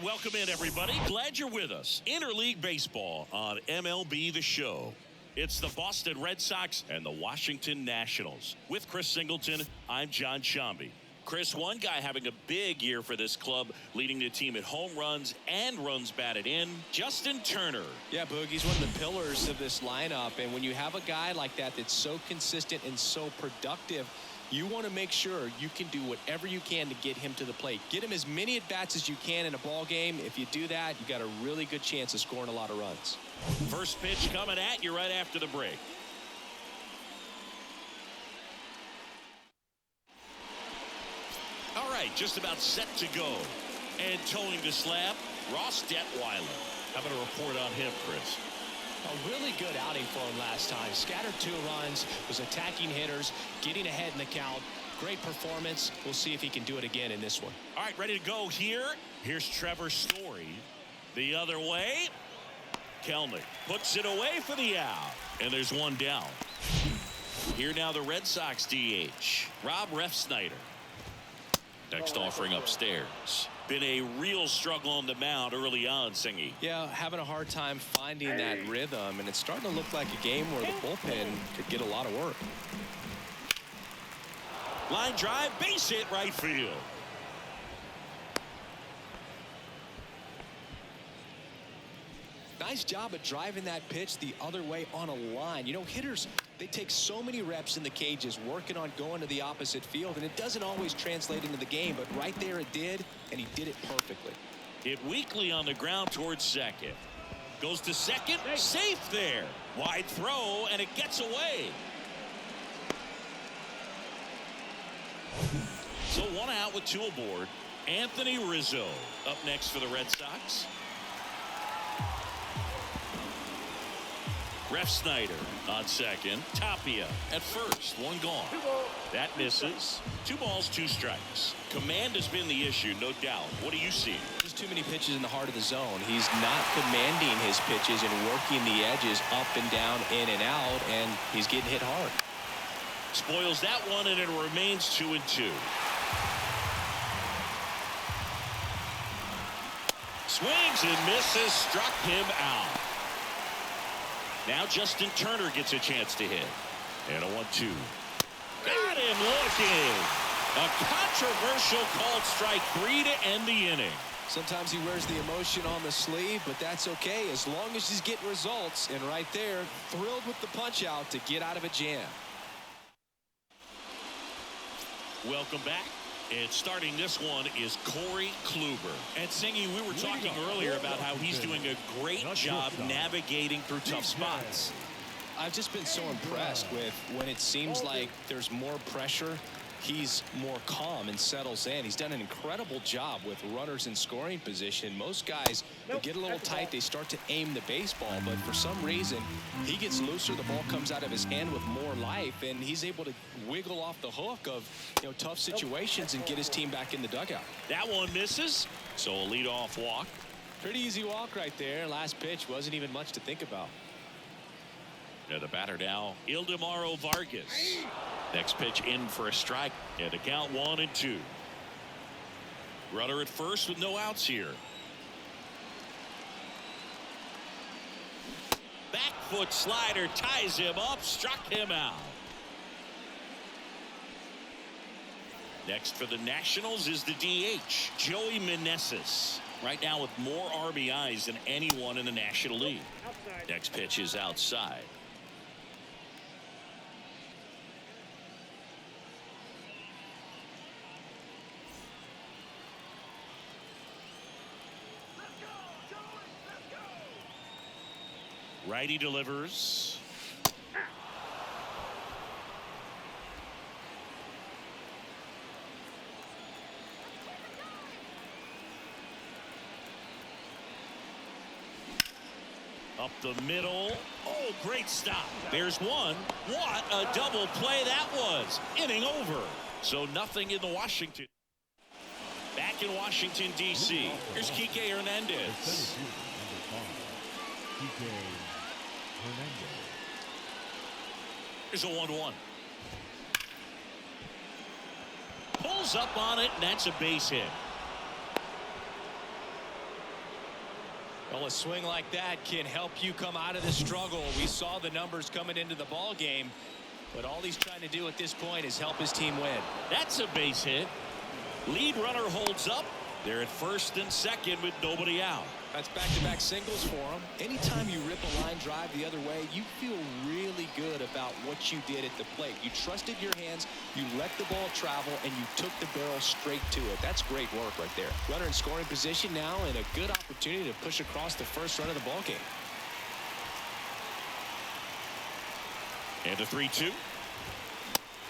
welcome in, everybody. Glad you're with us. Interleague Baseball on MLB The Show. It's the Boston Red Sox and the Washington Nationals. With Chris Singleton, I'm John Shambi. Chris, one guy having a big year for this club, leading the team at home runs and runs batted in, Justin Turner. Yeah, Boog, he's one of the pillars of this lineup, and when you have a guy like that that's so consistent and so productive, you want to make sure you can do whatever you can to get him to the plate. Get him as many at-bats as you can in a ball game. If you do that, you got a really good chance of scoring a lot of runs. First pitch coming at you right after the break. All right, just about set to go. And towing the slab, Ross Detwiler. How about a report on him, Chris? A really good outing for him last time. Scattered 2 runs, was attacking hitters, getting ahead in the count. Great performance. We'll see if he can do it again in this one. All right, ready to go here. Here's Trevor Story. The other way. Kelnick puts it away for the out. And there's one down. Here now the Red Sox DH, Rob Refsnyder. Next offering upstairs. Been a real struggle on the mound early on, Singy. Yeah, having a hard time finding that rhythm, and it's starting to look like a game where the bullpen could get a lot of work. Line drive, base hit, right field. Nice job of driving that pitch the other way on a line. You know, hitters, they take so many reps in the cages working on going to the opposite field, and it doesn't always translate into the game, but right there it did, and he did it perfectly. Hit weakly on the ground towards second. Goes to second, safe there. Wide throw, and it gets away. So 1 out with 2 aboard. Anthony Rizzo up next for the Red Sox. Refsnyder on second. Tapia at first. 1 gone. That misses. 2 balls, 2 strikes. Command has been the issue, no doubt. What do you see? There's too many pitches in the heart of the zone. He's not commanding his pitches and working the edges up and down, in and out, and he's getting hit hard. Spoils that one, and it remains 2-2. Swings and misses. Struck him out. Now Justin Turner gets a chance to hit. And a 1-2. Got him looking. A controversial called strike 3 to end the inning. Sometimes he wears the emotion on the sleeve, but that's okay as long as he's getting results. And right there, thrilled with the punch out to get out of a jam. Welcome back. And starting this one is Corey Kluber. And Singy, we were talking earlier about how he's doing a great job navigating through tough spots. I've just been so impressed with when it seems like there's more pressure, he's more calm and settles in. He's done an incredible job with runners in scoring position. Most guys, they get a little tight, they start to aim the baseball, but for some reason, he gets looser, the ball comes out of his hand with more life, and he's able to wiggle off the hook of, you know, tough situations and get his team back in the dugout. That one misses, so a leadoff walk. Pretty easy walk right there. Last pitch wasn't even much to think about. And the batter now, Ildemaro Vargas. Next pitch in for a strike, and the count 1-2. Runner at first with no outs here. Back foot slider ties him up, struck him out. Next for the Nationals is the DH, Joey Meneses. Right now with more RBIs than anyone in the National League. Next pitch is outside. Righty delivers. Up the middle. Oh, great stop. There's one. What a double play that was. Inning over. So nothing in the Washington. Back in Washington, D.C. Here's Kike Hernandez. Here's a 1-1. Pulls up on it, and that's a base hit. Well, a swing like that can help you come out of the struggle. We saw the numbers coming into the ball game, but all he's trying to do at this point is help his team win. That's a base hit. Lead runner holds up. They're at first and second with nobody out. That's back-to-back singles for him. Anytime you rip a line drive the other way, you feel really good about what you did at the plate. You trusted your hands, you let the ball travel, and you took the barrel straight to it. That's great work right there. Runner in scoring position now, and a good opportunity to push across the first run of the ball game. And a 3-2.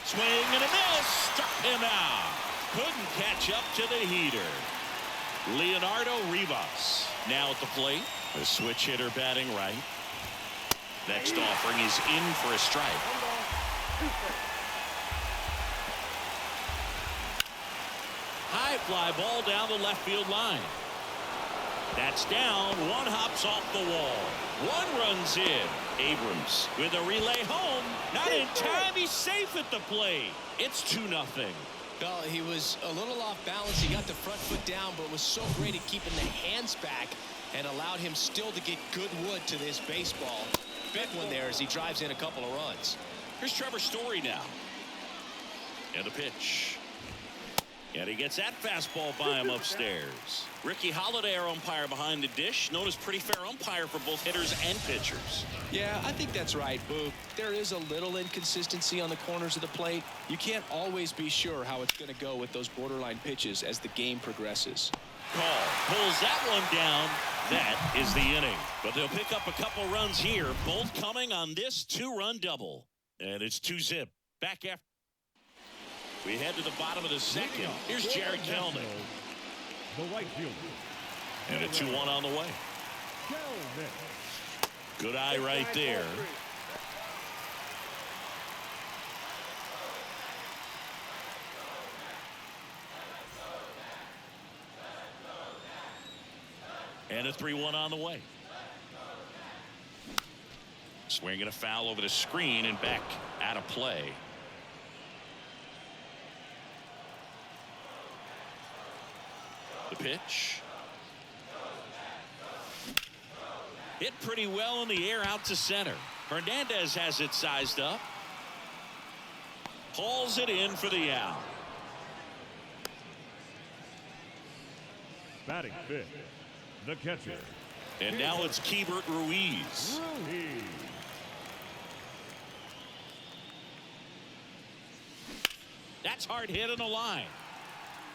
Swing and a miss. Struck him out. Couldn't catch up to the heater. Leonardo Rivas now at the plate. A switch hitter batting right. Next offering is in for a strike. High fly ball down the left field line. That's down. One hops off the wall. One runs in. Abrams with a relay home. Not in time. He's safe at the plate. It's 2-0. Well, he was a little off balance. He got the front foot down, but was so great at keeping the hands back and allowed him still to get good wood to this baseball. Big one there as he drives in a couple of runs. Here's Trevor Story now. And the pitch. And he gets that fastball by him upstairs. Ricky Holiday, our umpire behind the dish, known as pretty fair umpire for both hitters and pitchers. Yeah, I think that's right, Boo. There is a little inconsistency on the corners of the plate. You can't always be sure how it's going to go with those borderline pitches as the game progresses. Call pulls that one down. That is the inning. But they'll pick up a couple runs here, both coming on this 2-run double. And it's 2-zip. Back after. We head to the bottom of the second. Here's Jared Kelnick. The right fielder. And a 2-1 on the way. Good eye right there. And a 3-1 on the way. Swinging a foul over the screen and back out of play. The pitch. Hit pretty well in the air out to center. Hernandez has it sized up. Hauls it in for the out. Batting fifth, the catcher. And now it's Keibert Ruiz. That's hard hit on the line.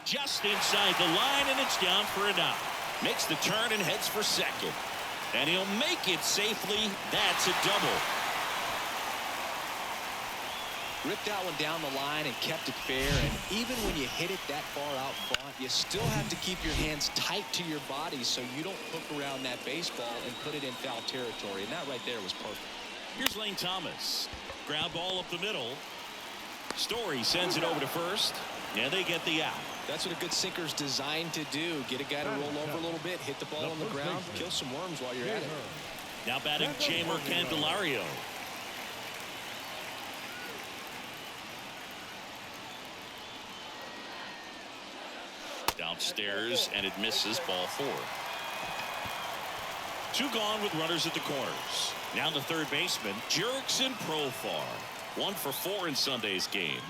Just inside the line, and it's down for a knock. Makes the turn and heads for second. And he'll make it safely. That's a double. Ripped that one down the line and kept it fair. And even when you hit it that far out front, you still have to keep your hands tight to your body so you don't hook around that baseball and put it in foul territory. And that right there was perfect. Here's Lane Thomas. Ground ball up the middle. Story sends it over to first. And they get the out. That's what a good sinker's designed to do. Get a guy to roll over a little bit, hit the ball on the ground, kill some worms while you're at it. Now batting Jeimer Candelario. Downstairs, and it misses, ball 4. 2 gone with runners at the corners. Now the third baseman, Jurickson Profar. 1 for 4 in Sunday's game.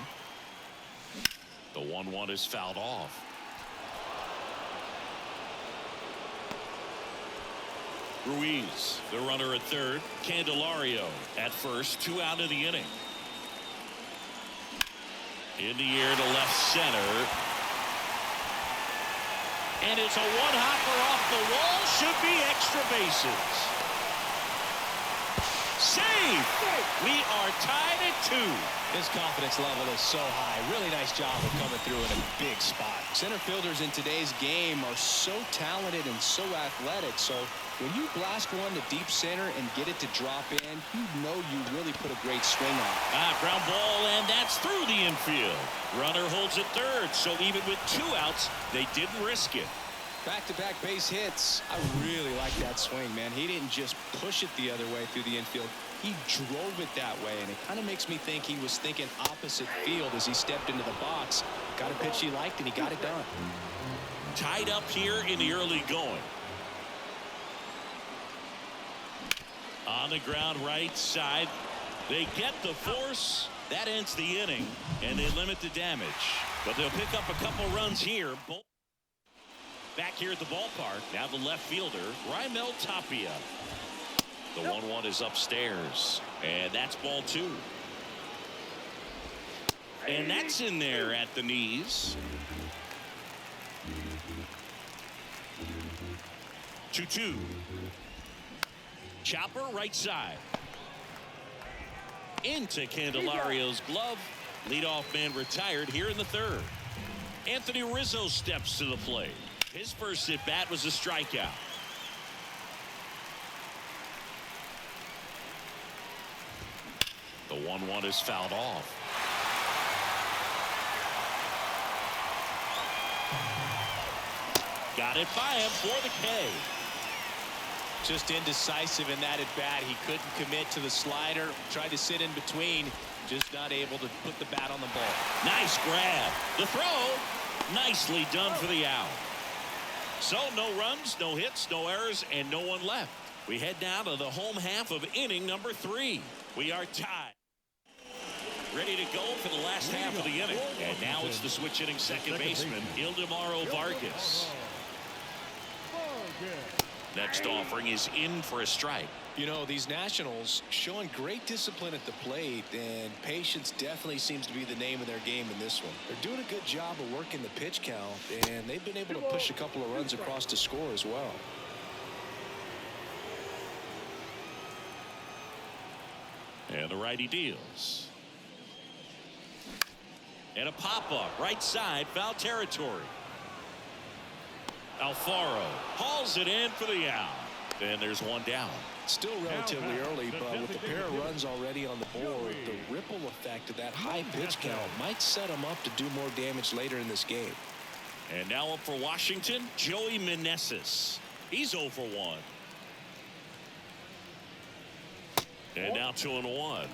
The 1-1 is fouled off. Ruiz, the runner at third. Candelario at first. 2 out of the inning. In the air to left center. And it's a one-hopper off the wall. Should be extra bases. Save! We are tied at 2. His confidence level is so high. Really nice job of coming through in a big spot. Center fielders in today's game are so talented and so athletic. So when you blast one to deep center and get it to drop in, you know you really put a great swing on it. Ground ball, and that's through the infield. Runner holds it third, so even with 2 outs, they didn't risk it. Back-to-back base hits. I really like that swing, man. He didn't just push it the other way through the infield. He drove it that way, and it kind of makes me think he was thinking opposite field as he stepped into the box. Got a pitch he liked, and he got it done. Tied up here in the early going. On the ground right side. They get the force. That ends the inning, and they limit the damage. But they'll pick up a couple runs here. Back here at the ballpark, now the left fielder, Raimel Tapia. The 1-1 is upstairs, and that's ball 2. And that's in there at the knees. 2-2. Chopper right side. Into Candelario's glove. Leadoff man retired here in the 3rd. Anthony Rizzo steps to the plate. His first at bat was a strikeout. The 1-1 is fouled off. Got it by him for the K. Just indecisive in that at bat. He couldn't commit to the slider. Tried to sit in between. Just not able to put the bat on the ball. Nice grab. The throw. Nicely done for the out. So no runs, no hits, no errors, and no one left. We head down to the home half of inning number 3. We are tied. Ready to go for the last half of the inning. And now it's the switch hitting second baseman, Ildemaro Vargas. Next offering is in for a strike. You know, these Nationals showing great discipline at the plate, and patience definitely seems to be the name of their game in this one. They're doing a good job of working the pitch count, and they've been able to push a couple of runs across to score as well. And the righty deals. And a pop-up right side, foul territory. Alfaro hauls it in for the out. And there's one down. Still relatively early, but with a pair of runs already on the board, the ripple effect of that high pitch count might set them up to do more damage later in this game. And now up for Washington, Joey Meneses. He's 0 for 1. And now 2-1.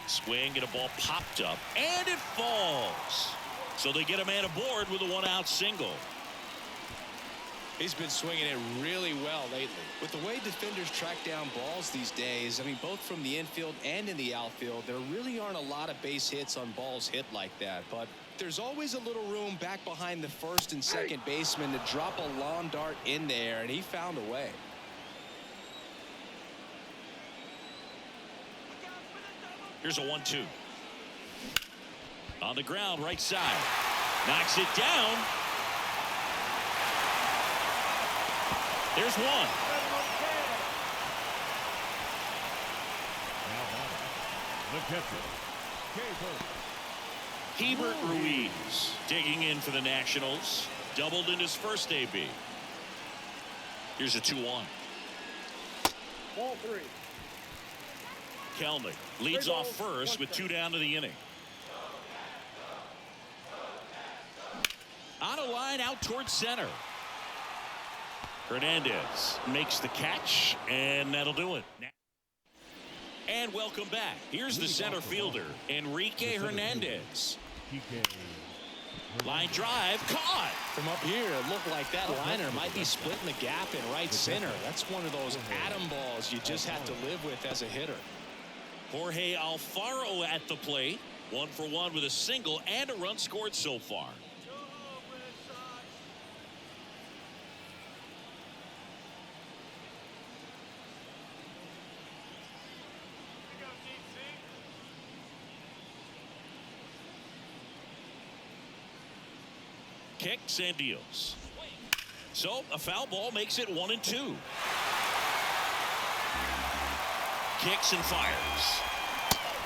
Swing and a ball popped up, and it falls. So they get a man aboard with a 1-out single. He's been swinging it really well lately. With the way defenders track down balls these days, I mean, both from the infield and in the outfield, there really aren't a lot of base hits on balls hit like that. But there's always a little room back behind the first and second baseman to drop a lawn dart in there, and he found a way. Here's a 1-2. On the ground, right side. Knocks it down. There's one. The catcher, Hebert Ruiz digging in for the Nationals. Doubled in his first AB. Here's a 2-1. Ball 3. Kelnick leads off first with 2 down to the inning. On a line out towards center. Hernandez makes the catch, and that'll do it. And welcome back. Here's the center fielder, Enrique Hernandez. Line drive, caught. From up here, it looked like that liner might be splitting the gap in right center. That's one of those atom balls you just have to live with as a hitter. Jorge Alfaro at the plate. 1 for 1 with a single and a run scored so far. Kicks and deals. So a foul ball makes it 1-2. Kicks and fires.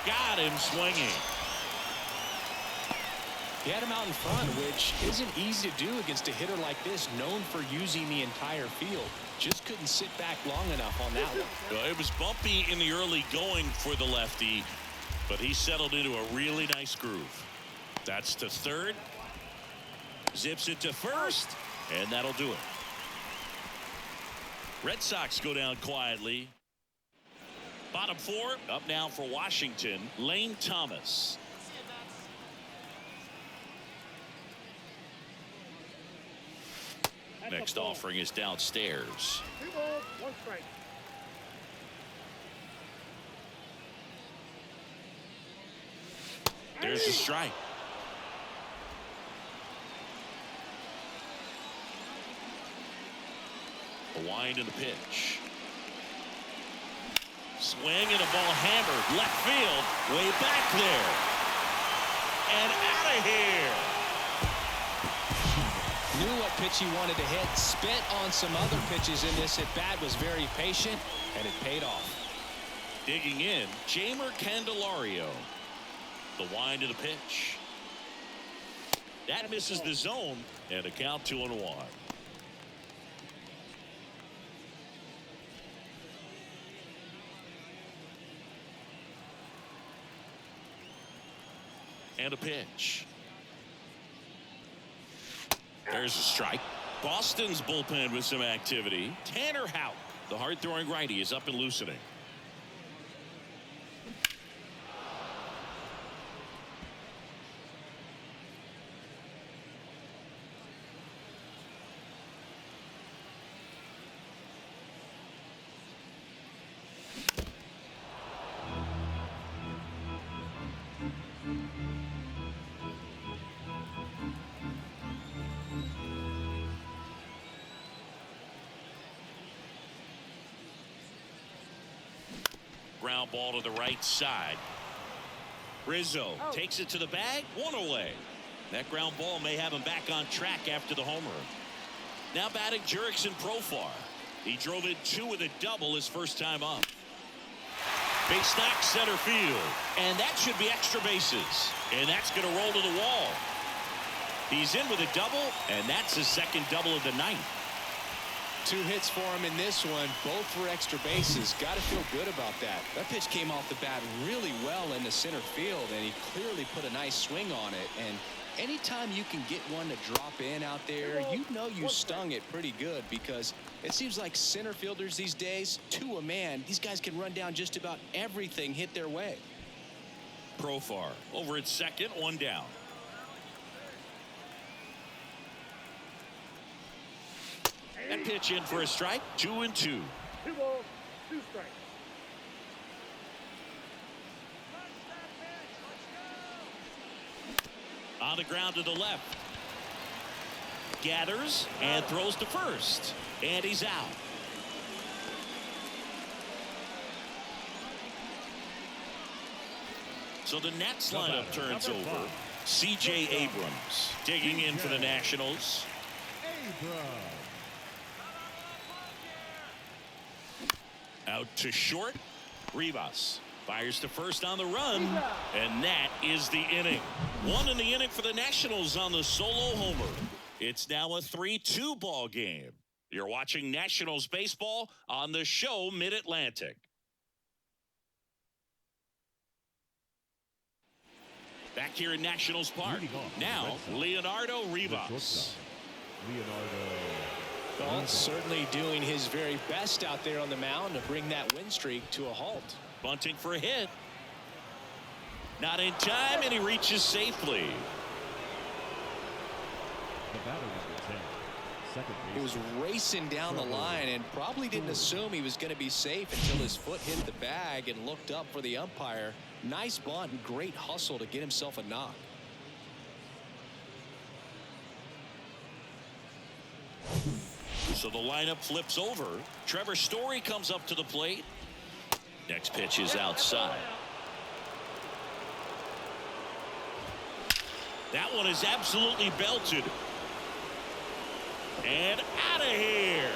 Got him swinging. He had him out in front, which isn't easy to do against a hitter like this, known for using the entire field. Just couldn't sit back long enough on that one. Well, it was bumpy in the early going for the lefty, but he settled into a really nice groove. That's to third. Zips it to first, and that'll do it. Red Sox go down quietly. Bottom 4, up now for Washington, Lane Thomas. Next offering is downstairs. 2 balls, 1 strike. There's a strike. The wind and the pitch. Swing and a ball hammered left field, way back there. And out of here. Knew what pitch he wanted to hit. Spent on some other pitches in this at bat. Was very patient, and it paid off. Digging in, Jamer Candelario. The wind of the pitch. That misses the zone, and a count 2-1. And a pitch. There's a strike. Boston's bullpen with some activity. Tanner Houck, the hard-throwing righty, is up and loosening. Ground ball to the right side. Rizzo takes it to the bag, 1 away. That ground ball may have him back on track after the homer. Now batting Jurickson Profar. He drove in 2 with a double his first time up. Base knock center field, and that should be extra bases, and that's going to roll to the wall. He's in with a double, and that's his second double of the night. 2 hits for him in this one, both for extra bases. Got to feel good about that. That pitch came off the bat really well in the center field, and he clearly put a nice swing on it. And anytime you can get one to drop in out there, you know you stung it pretty good, because it seems like center fielders these days, to a man, these guys can run down just about everything hit their way. Profar over at second, 1 down. That pitch in for a strike, 2-2. 2 balls, 2 strikes. On the ground to the left. Gathers and throws to first. And he's out. So the Nats lineup turns over. C.J. Abrams digging in for the Nationals. Out to short. Rivas fires to first on the run, and that is the inning. 1 in the inning for the Nationals on the solo homer. It's now a 3-2 ball game. You're watching Nationals baseball on the show Mid-Atlantic. Back here in Nationals Park. Now, Leonardo Rivas. Well, certainly doing his very best out there on the mound to bring that win streak to a halt. Bunting for a hit. Not in time, and he reaches safely. He was racing down the line and probably didn't assume he was going to be safe until his foot hit the bag and looked up for the umpire. Nice bunt and great hustle to get himself a knock. So the lineup flips over. Trevor Story comes up to the plate. Next pitch is outside. That one is absolutely belted. And out of here.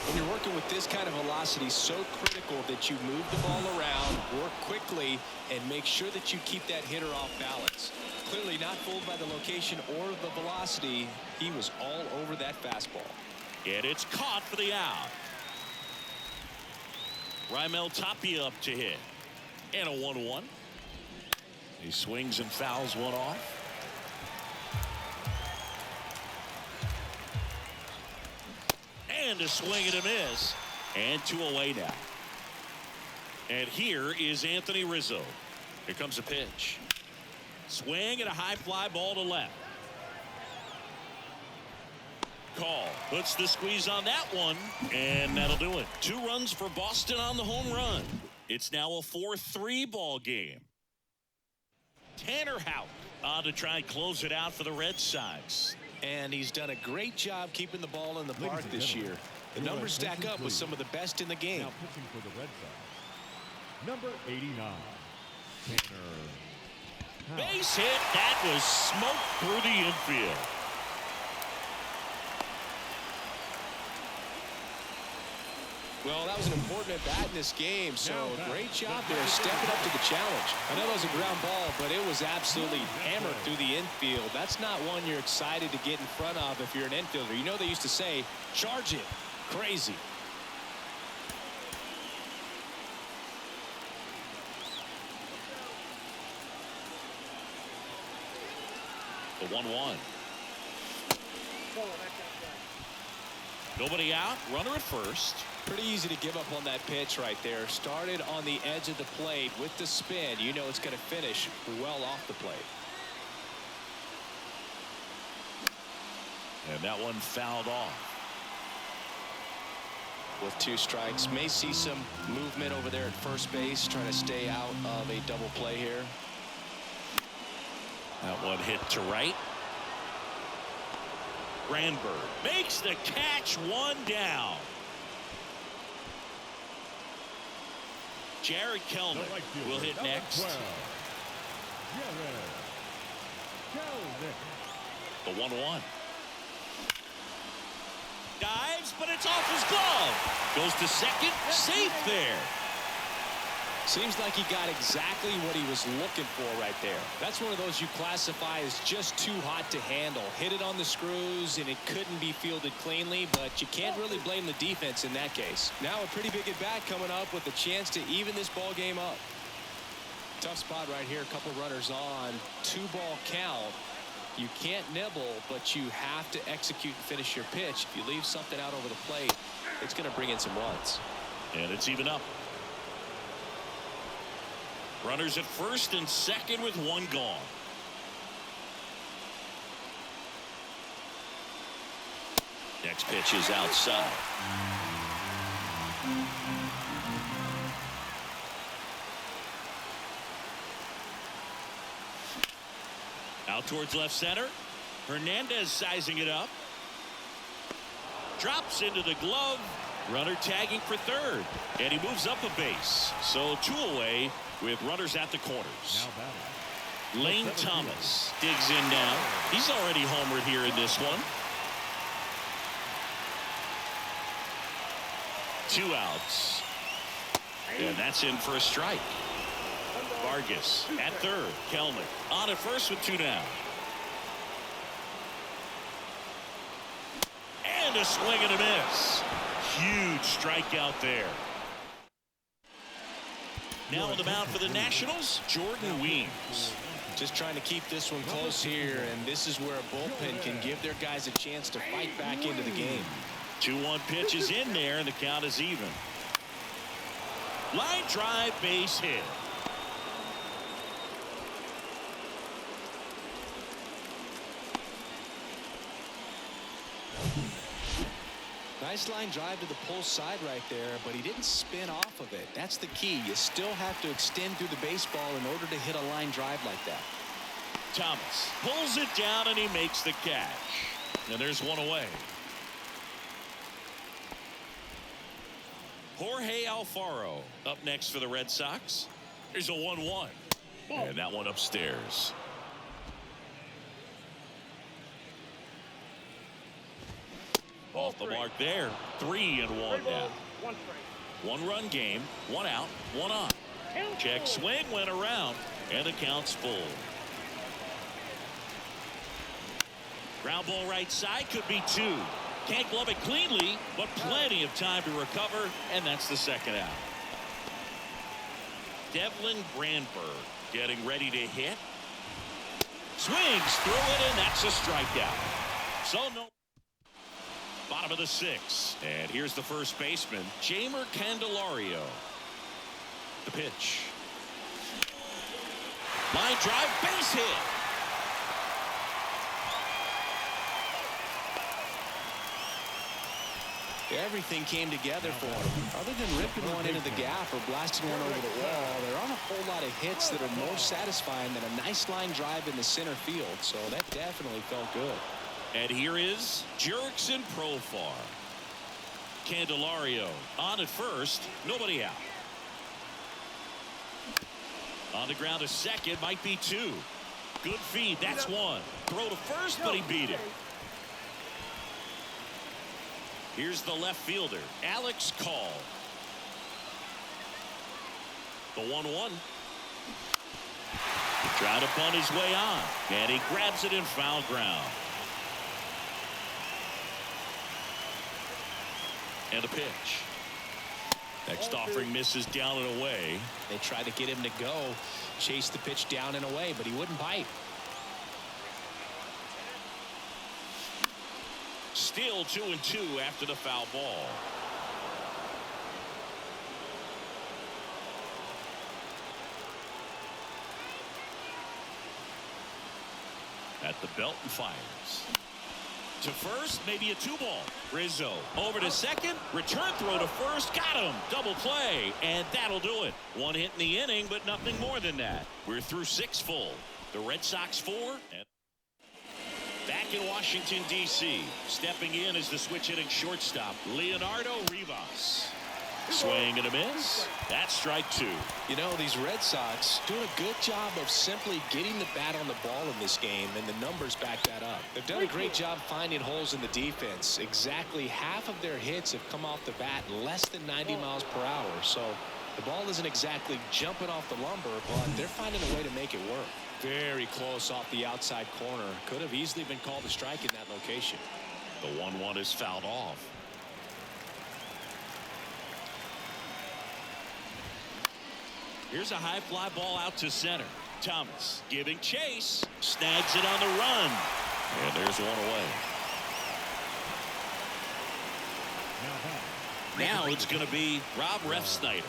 When you're working with this kind of velocity, so critical that you move the ball around, work quickly, and make sure that you keep that hitter off balance. Clearly not fooled by the location or the velocity. He was all over that fastball. And it's caught for the out. Raimel Tapia up to hit. And a 1-1. He swings and fouls one off. And a swing and a miss. And 2 away now. And here is Anthony Rizzo. Here comes a pitch. Swing and a high fly ball to left. call. Puts the squeeze on that one, and that'll do it. 2 runs for Boston on the home run. It's now a 4-3 ball game. Tanner Houck on to try and close it out for the Red Sox. And he's done a great job keeping the ball in the park this year. The numbers stack up with some of the best in the game. Now pitching for the Red Sox, number 89, Tanner Houck. Base hit. That was smoked through the infield. Well, that was an important at-bat in this game, so great job there stepping up to the challenge. I know that was a ground ball, but it was absolutely hammered through the infield. That's not one you're excited to get in front of if you're an infielder. You know they used to say, charge it. Crazy. The 1-1. Nobody out. Runner at first. Pretty easy to give up on that pitch right there. Started on the edge of the plate with the spin. You know it's going to finish well off the plate. And that one fouled off. With 2 strikes, may see some movement over there at first base, trying to stay out of a double play here. That one hit to right. Granberg makes the catch, 1 down. Jared Kellner will hit next. 12, Jared Kellner. The 1-1. Dives, but it's off his glove. Goes to second, safe there. Seems like he got exactly what he was looking for right there. That's one of those you classify as just too hot to handle. Hit it on the screws, and it couldn't be fielded cleanly, but you can't really blame the defense in that case. Now a pretty big at-bat coming up with a chance to even this ball game up. Tough spot right here. A couple runners on. 2-ball count. You can't nibble, but you have to execute and finish your pitch. If you leave something out over the plate, it's going to bring in some runs. And it's even up. Runners at first and second with 1 gone. Next pitch is outside. Out towards left center. Hernandez sizing it up. Drops into the glove. Runner tagging for third. And he moves up a base. So 2 away with runners at the corners. Now batting. Lane Thomas digs in now. He's already homered here in this one. 2 outs. And that's in for a strike. Vargas at third. Kellner on at first with 2 down. And a swing and a miss. Huge strikeout there. Now on the mound for the Nationals, Jordan Weems. Just trying to keep this one close here, and this is where a bullpen can give their guys a chance to fight back into the game. 2-1 pitch is in there, and the count is even. Line drive, base hit. Nice line drive to the pull side right there, but he didn't spin off of it. That's the key. You still have to extend through the baseball in order to hit a line drive like that. Thomas pulls it down, and he makes the catch. And there's 1 away. Jorge Alfaro up next for the Red Sox. Here's a 1-1. And that one upstairs. Off the mark there. 3 and 1 down. 1-run game. 1 out. 1 on. Check swing went around, and the count's full. Ground ball right side, could be 2. Can't glove it cleanly, but plenty of time to recover, and that's the 2nd out. Devlin Granberg getting ready to hit. Swings through it, and that's a strikeout. So no. Bottom of the 6th, and here's the first baseman, Jeimer Candelario. The pitch. Line drive, base hit. Everything came together for him. Other than ripping one into the gap or blasting one over the wall, there aren't a whole lot of hits that are more satisfying than a nice line drive in the center field. So that definitely felt good. And here is Jurickson Profar. Candelario on at first, nobody out. On the ground, a second, might be two. Good feed, that's one. Throw to first, but he beat it. Here's the left fielder, Alex Call. The 1-1. Trying to bunt his way on, and he grabs it in foul ground. And a pitch. Next offering misses down and away. They tried to get him to go, chase the pitch down and away, but he wouldn't bite. Still 2-2 after the foul ball. At the belt and fires. To first, maybe a 2-ball. Rizzo over to second. Return throw to first. Got him. Double play. And that'll do it. One hit in the inning, but nothing more than that. We're through 6 full. The Red Sox 4. And back in Washington, D.C. Stepping in is the switch hitting shortstop, Leonardo Rivas. Swing and a miss. That's strike 2. You know, these Red Sox doing a good job of simply getting the bat on the ball in this game, and the numbers back that up. They've done a great job finding holes in the defense. Exactly half of their hits have come off the bat less than 90 miles per hour. So the ball isn't exactly jumping off the lumber, but they're finding a way to make it work. Very close off the outside corner. Could have easily been called a strike in that location. The 1-1 is fouled off. Here's a high fly ball out to center. Thomas giving chase. Snags it on the run. And there's one away. Now it's going to be Rob Refsnyder.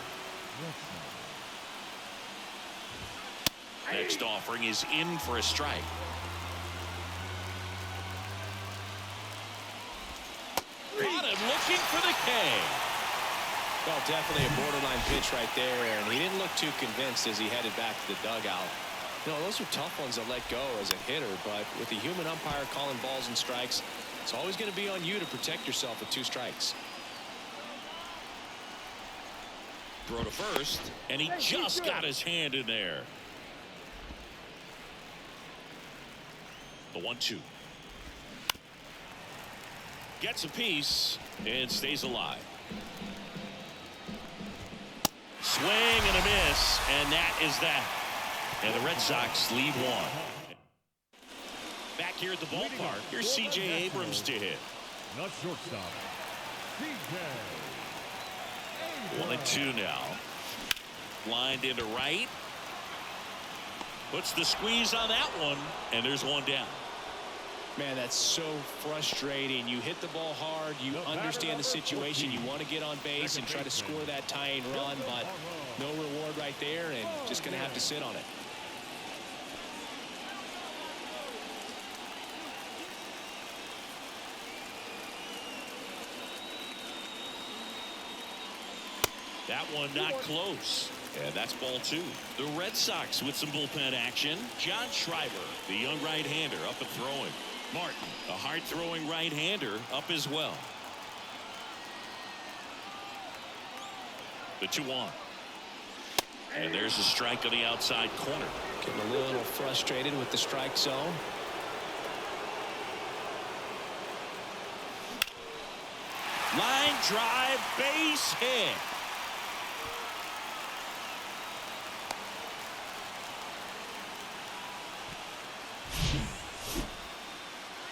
Next offering is in for a strike. Got him looking for the K. Well, definitely a borderline pitch right there, and he didn't look too convinced as he headed back to the dugout. You know, those are tough ones to let go as a hitter, but with the human umpire calling balls and strikes, it's always going to be on you to protect yourself with 2 strikes. Throw to first, and he just got his hand in there. The 1-2. Gets a piece and stays alive. Swing and a miss, and that is that. And the Red Sox lead 1. Back here at the ballpark, here's C.J. Abrams to hit. Not shortstop. C.J. 1-2 now. Lined into right. Puts the squeeze on that one, and there's one down. Man, that's so frustrating. You hit the ball hard. You understand the situation. You want to get on base and try to score that tying run, but no reward right there, and just going to have to sit on it. That one not close. And that's ball 2. The Red Sox with some bullpen action. John Schreiber, the young right-hander, up and throwing. Martin, a hard-throwing right-hander, up as well. The 2-1. And there's a strike on the outside corner. Getting a little frustrated with the strike zone. Line drive, base hit.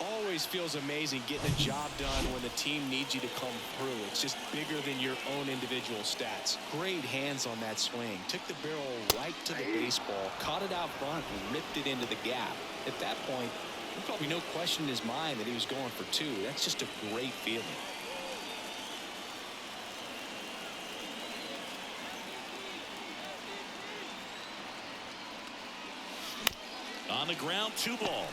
Always feels amazing getting a job done when the team needs you to come through. It's just bigger than your own individual stats. Great hands on that swing. Took the barrel right to the baseball, caught it out front, and ripped it into the gap. At that point, there's probably no question in his mind that he was going for 2. That's just a great feeling. On the ground, 2-ball.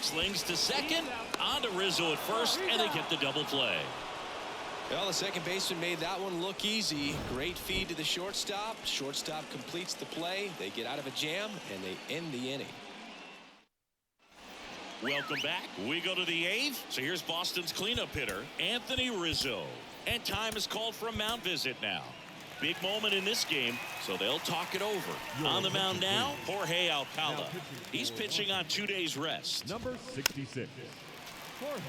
Slings to second, on to Rizzo at first, and they get the double play. Well, the second baseman made that one look easy. Great feed to the shortstop. Shortstop completes the play. They get out of a jam, and they end the inning. Welcome back. We go to the 8th. So here's Boston's cleanup hitter, Anthony Rizzo. And time is called for a mound visit now. Big moment in this game, so they'll talk it over. On the mound now, Jorge Alcala. He's pitching on 2 days rest. Number 66, Jorge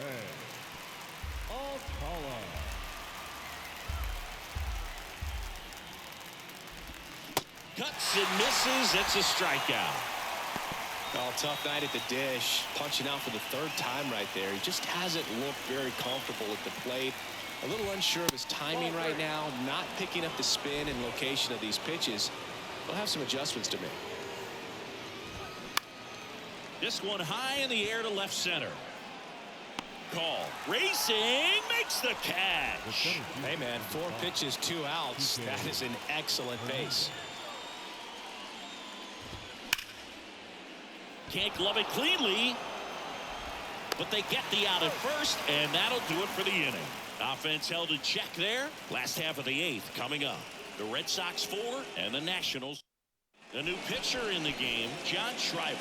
Alcala. Cuts and misses. It's a strikeout. Oh, tough night at the dish. Punching out for the 3rd time right there. He just hasn't looked very comfortable at the plate. A little unsure of his timing right now. Not picking up the spin and location of these pitches. He'll have some adjustments to make. This one high in the air to left center. Call. Racing. Makes the catch. Hey, man. 4 pitches, 2 outs. That is an excellent base. Can't glove it cleanly, but they get the out at first, and that'll do it for the inning. Offense held in check there. Last half of the 8th coming up. The Red Sox 4 and the Nationals. The new pitcher in the game, John Schreiber.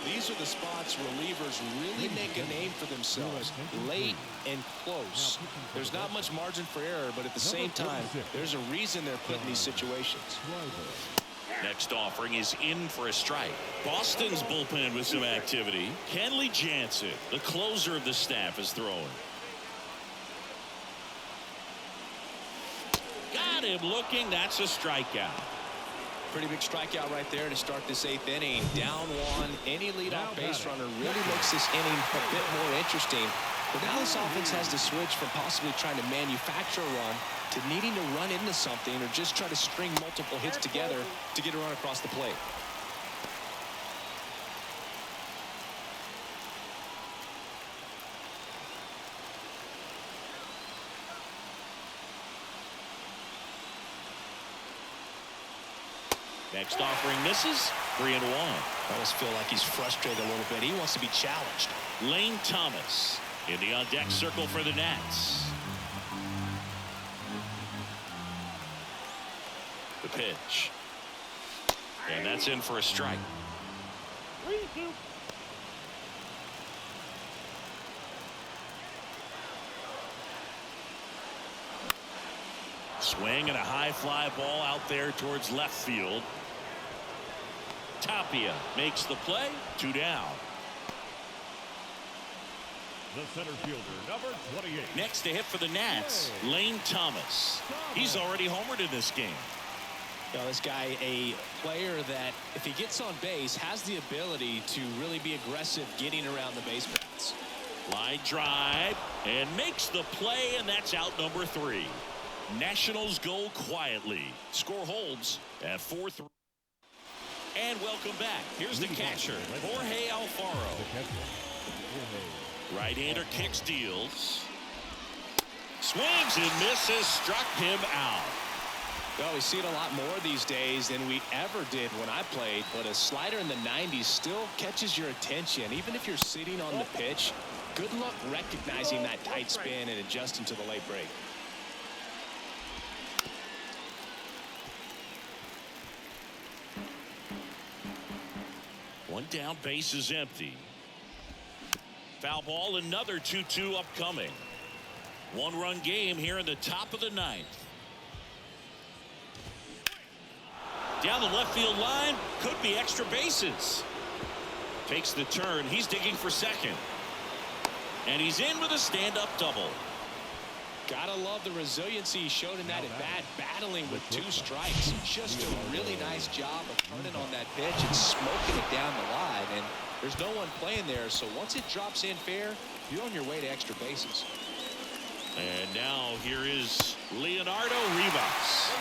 These are the spots relievers really make a name for themselves. Late and close. There's not much margin for error, but at the same time, there's a reason they're put in these situations. Next offering is in for a strike. Boston's bullpen with some activity. Kenley Jansen, the closer of the staff, is throwing. Got him looking. That's a strikeout. Pretty big strikeout right there to start this 8th inning. Down 1. Any leadoff base runner really makes this inning a bit more interesting. But now this offense has to switch from possibly trying to manufacture a run to needing to run into something or just try to string multiple hits together to get a run across the plate. Next offering misses. 3-1. I almost feel like he's frustrated a little bit. He wants to be challenged. Lane Thomas in the on-deck circle for the Nats. The pitch. And that's in for a strike. 3-2. Swing and a high fly ball out there towards left field. Tapia makes the play. 2 down. The center fielder, number 28. Next to hit for the Nats, Lane Thomas. He's already homered in this game. You know, this guy, a player that if he gets on base has the ability to really be aggressive getting around the base paths. Line drive and makes the play, and that's out number 3. Nationals go quietly. Score holds at 4-3. And welcome back. Here's the catcher, Jorge Alfaro. Right-hander kicks, deals. Swings and misses, struck him out. Well, we see it a lot more these days than we ever did when I played, but a slider in the 90s still catches your attention. Even if you're sitting on the pitch, good luck recognizing that tight spin and adjusting to the late break. One down, base is empty. Foul ball, another 2-2 upcoming. 1-run game here in the top of the 9th. Down the left field line, could be extra bases. Takes the turn, he's digging for second. And he's in with a stand-up double. Gotta love the resiliency he showed in that at bat, battling with 2 strikes. Just a really nice job of turning on that pitch and smoking it down the line. And there's no one playing there, so once it drops in fair, you're on your way to extra bases. And now here is Leonardo Rivas.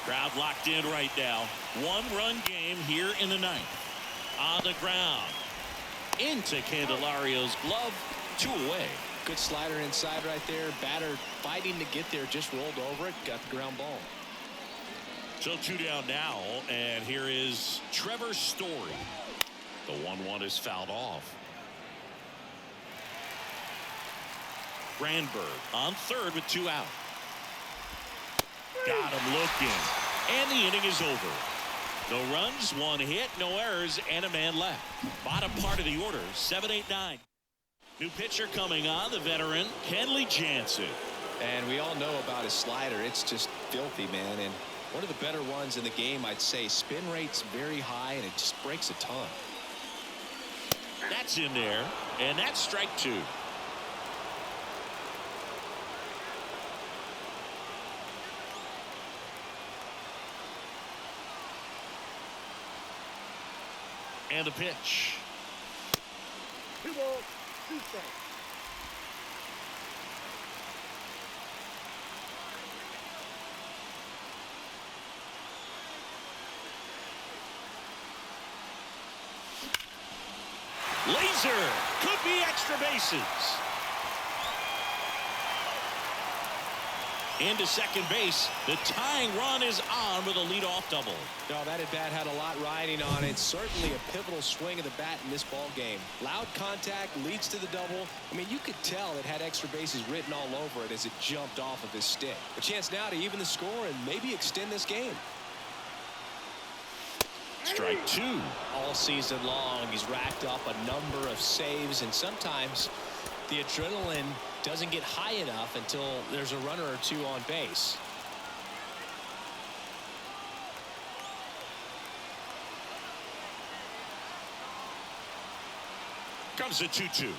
Crowd locked in right now. 1-run game here in the 9th. On the ground. Into Candelario's glove. 2 away. Good slider inside right there. Batter fighting to get there, just rolled over it, got the ground ball. So 2 down now, and here is Trevor Story. The 1-1 is fouled off. Granberg on third with 2 out. Got him looking. And the inning is over. No runs, 1 hit, no errors, and a man left. Bottom part of the order, 7-8-9. New pitcher coming on, the veteran, Kenley Jansen. And we all know about his slider. It's just filthy, man. And one of the better ones in the game, I'd say. Spin rate's very high, and it just breaks a ton. That's in there, and that's strike 2. And the pitch. 2 balls, 2 strikes. Laser could be extra bases. Into second base. The tying run is on with a leadoff double. No, that at bat had a lot riding on it. Certainly a pivotal swing of the bat in this ball game. Loud contact leads to the double. I mean, you could tell it had extra bases written all over it as it jumped off of his stick. A chance now to even the score and maybe extend this game. Strike 2. All season long, he's racked up a number of saves, and sometimes the adrenaline doesn't get high enough until there's a runner or 2 on base. Comes a 2-2.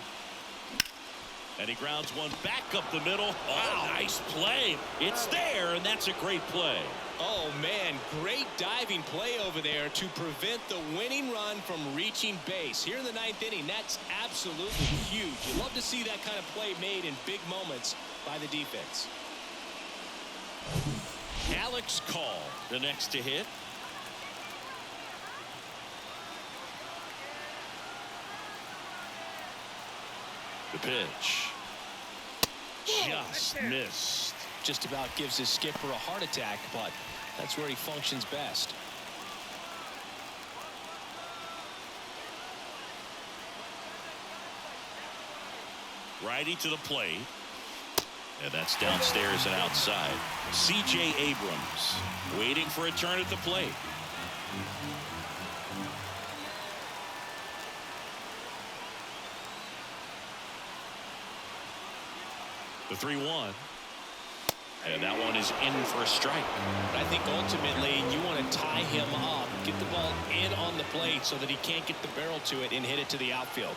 And he grounds one back up the middle. Oh, nice play. It's there, and that's a great play. Oh, man, great diving play over there to prevent the winning run from reaching base. Here in the 9th inning, that's absolutely huge. You love to see that kind of play made in big moments by the defense. Alex Call, the next to hit. The pitch. Just missed. Just about gives his skipper a heart attack, but that's where he functions best. Righty to the plate. And that's downstairs and outside. C.J. Abrams waiting for a turn at the plate. The 3-1. And that one is in for a strike. But I think ultimately you want to tie him up, get the ball in on the plate so that he can't get the barrel to it and hit it to the outfield.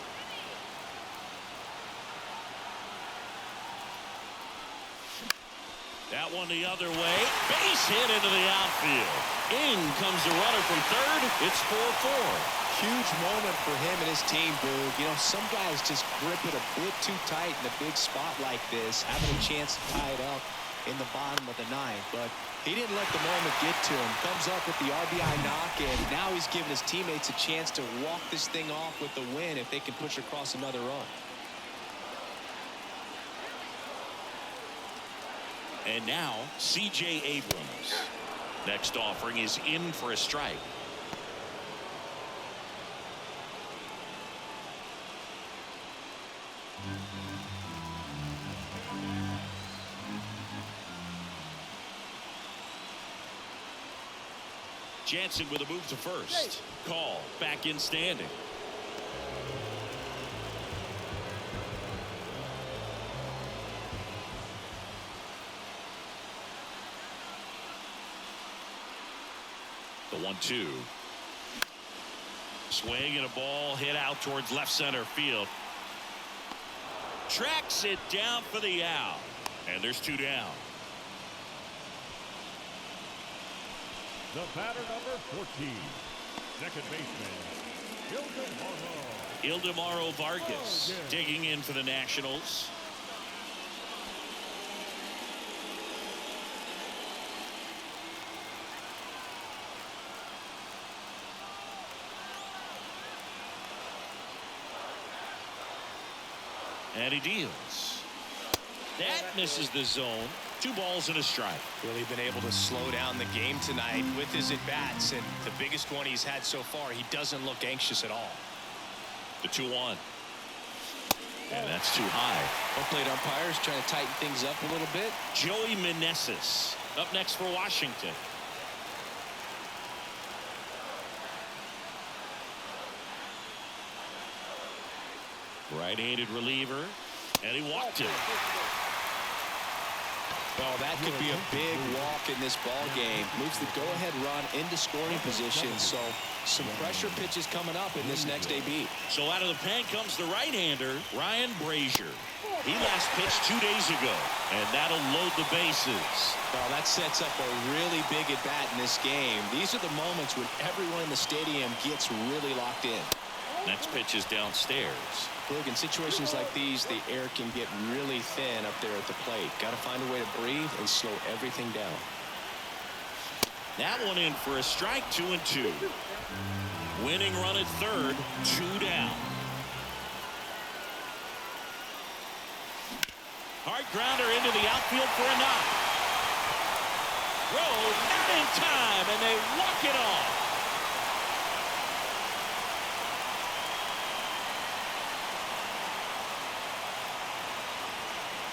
That one the other way. Base hit into the outfield. In comes the runner from third. It's 4-4. Huge moment for him and his team, Boog. You know, some guys just grip it a bit too tight in a big spot like this, having a chance to tie it up in the bottom of the 9th, but he didn't let the moment get to him. Comes up with the RBI knock, and now he's giving his teammates a chance to walk this thing off with the win if they can push across another run. And now C.J. Abrams. Next offering is in for a strike. Jansen with a move to first. Call back in standing. The 1-2. Swing and a ball hit out towards left center field. Tracks it down for the out. And there's 2 down. The batter number 14, second baseman, Ildemaro Vargas digging in for the Nationals. And he deals. That misses the zone. 2 balls and a strike. Really been able to slow down the game tonight with his at-bats, and the biggest one he's had so far, he doesn't look anxious at all. The 2-1. And that's too high. Home plate umpires trying to tighten things up a little bit. Joey Meneses up next for Washington. Right-handed reliever, and he walked it. Oh, that could be a big walk in this ball game. Moves the go-ahead run into scoring position. So some pressure pitches coming up in this next AB. So out of the pen comes the right-hander, Ryan Brazier. He last pitched 2 days ago, and that'll load the bases. Well, that sets up a really big at-bat in this game. These are the moments when everyone in the stadium gets really locked in. Next pitch is downstairs. Look, in situations like these, the air can get really thin up there at the plate. Got to find a way to breathe and slow everything down. That one in for a strike, 2-2. Winning run at third, 2 down. Hard grounder into the outfield for a knock. Rowe not in time, and they walk it off.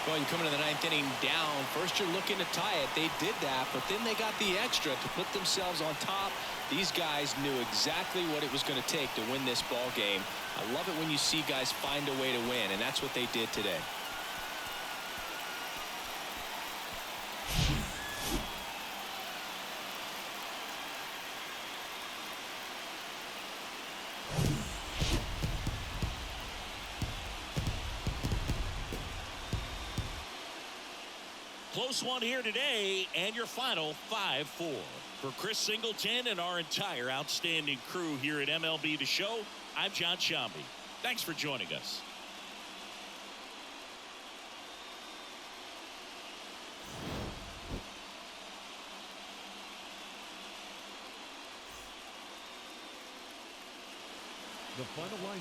Well, you come into the ninth inning down. First, you're looking to tie it. They did that, but then they got the extra to put themselves on top. These guys knew exactly what it was going to take to win this ball game. I love it when you see guys find a way to win, and that's what they did today. Close one here today, and your final 5-4. For Chris Singleton and our entire outstanding crew here at MLB The Show, I'm John Shambi. Thanks for joining us. The final line.